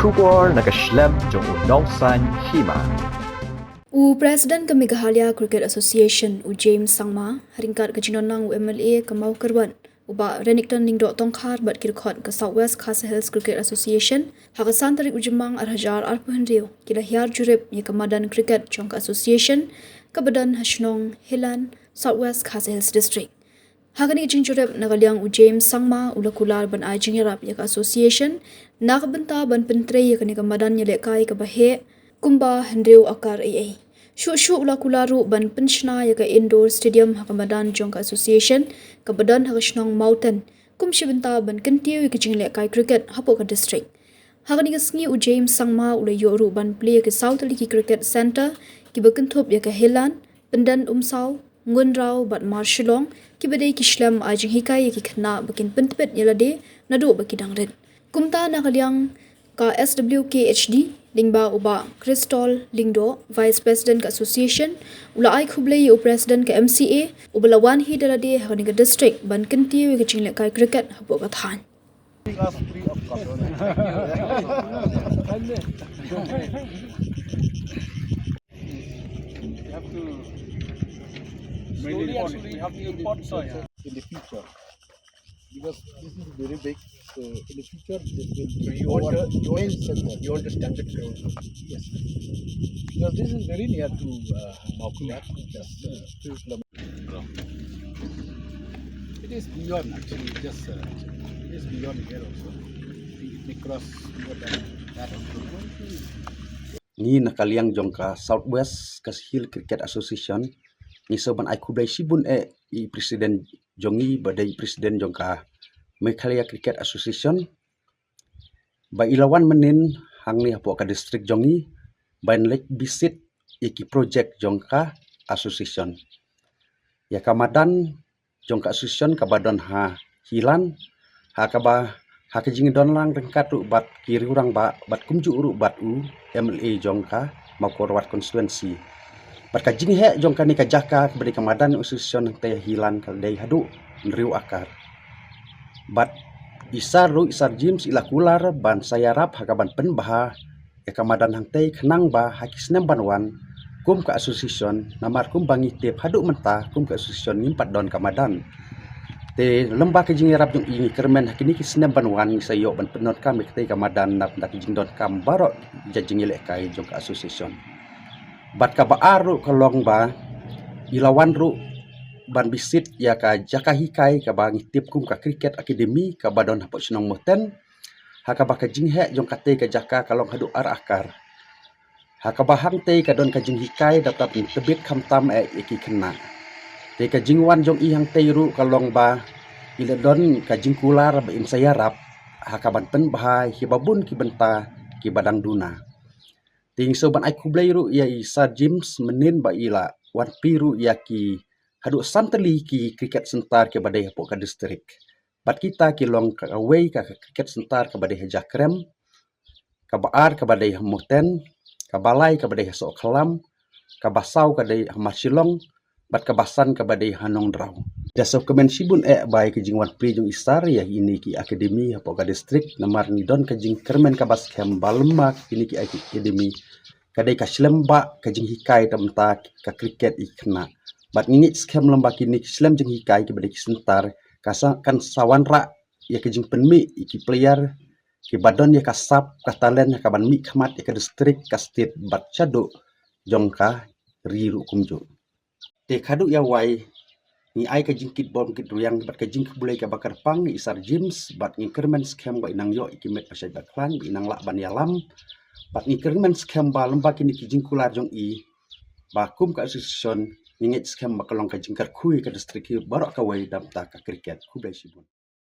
Shubor nakaslem jong unongsan Hima. President ke Meghalaya Cricket Association James Sangma haringkat ke jinonang MLA ke mau kerwan uba Renington Ningdo Tongkhar bat kirkhot ke Swkhdca Hills Cricket Association hakasan tarik ujemang arhajar arpuhenriu kila Hiar Jurip ye ke Madan Cricket Jong Association ke Madan Hashnong Hilan Swkhdca Hills District. Hakani jing Jurip nagaliang James Sangma ulakular ban ajing yarap ye ke association nakbenta ban pentre ye ke Madan Ïalehkai ke bahe kumba hendriu akar AA. Shu ulakularu ban penshna ya ke indoor stadium Hakamadan Jong Association ke Badan Hakashnong Mountain kum shibenta ban kentiu ke Ïalehkai cricket hapo ke district. Hakani ngi James Sangma ula yoru ban play ke South Liki Cricket Center ki bekentup ya ke Hilan pendan umsau ngunrau bat marshilong ki bedai ki shlam ajing hikai ki khna bakin pentpet yalade nadu baki dangret. Kumta nakaliang ka SWKHD lingba uba Crystal Lingdo Vice President ke Association ula ai khublei u President ke MCA ubalawan hi dalade hakani ke district ban kentiu ke Ïalehkai cricket hapo ka than. We have to import soy in the future because this is very big. So in the future, this will be main center. You want the standard growth? Yes, because this is very near to Maukulat, just 2 kilometers. It is beyond actually. Just it is beyond here also. It may cross more than that also. Ni nakaliang jong ka Southwest Hill Cricket Association ni soban ai kublai sibun i Presiden Jongi badai Presiden jong ka Meghalaya Cricket Association ba ilawan menin hang ni hapo ka district Jongi ban lek visit iki project jong ka association ya ka Madan jong ka association ka badon ha hilan ha ka ba ha ka jing don lang rengkat ru bat kiri urang ba bat kumju ru bat u MLA jong ka Makorwat constituency bat ka jing he jong ka ni ka jaka beri ka Madan association te hilan ka dei hadu nriu akar bat isar James ilakular ban sayarap hakaban penbaha ya ka Madan hang tei khnang ba hakisnem banwan kum ka association namar kum bangi tep hadu menta kum ka association ngimpat don ka Madan te lemba ke jing yarap jong ini kermen hakini kisnem banwan sayo ban penot kam ke ka Madan nap dak jing don kam barok jajing Ïalehkai jong ka association bat ka baaru kalong ba ilawan ru ban bisit ya ka jaka hikai ka bang tip kum ka cricket academy ka badon hapo sinong moten haka ba ka jinghe jong ka te ka jaka kalong hadu ar akar haka ba hang te ka don ka jing hikai dapat tebit khamtam iki kena te ka jingwan jong i hang te ru kalong ba ila don ka jing kular ba in sayarap haka ban pen bahai hibabun ki benta ki badang duna ting so ban ai kublai ru ya Sir James menin ba ila wan piru ya ki hadu santali ki cricket sentar ke badai hapo ka district bat kita ki long ka away ka cricket sentar ke badai jakrem ka baar ke badai moten ka balai ke badai so khalam ka basau ke badai marsilong bat ka basan ke badai hanong draw dasau kemen sibun bai ke jingwan pri jong isar ya ini ki academy hapo ka district namar ni don ka jing kermen ka bas kem balma ini ki academy kadai ka slemba ka jing hikai tamta ka cricket ikna bat ngini skem lembak ini slem jeng hikai ke badai sentar kasa kan sawanra ya ke jing penmi iki player ke badon ya kasap ka talent ka ban mi khmat ya ke district ka state bat chadu jongka riru kumju te khadu ya wai ni ai ka jing kit bom kit yang bat ka jing bulai ka bakar pang ni Sir James bat ni kermen skem ba inang yo iki met pasai baklan inang lak ban yalam bat ni kermen skem ba lembak ini ki jing kular jong i ba kum ka association ingit skem bakalong ka jingkar kui ka district barok ka wai dam ta ka cricket ku bai sibun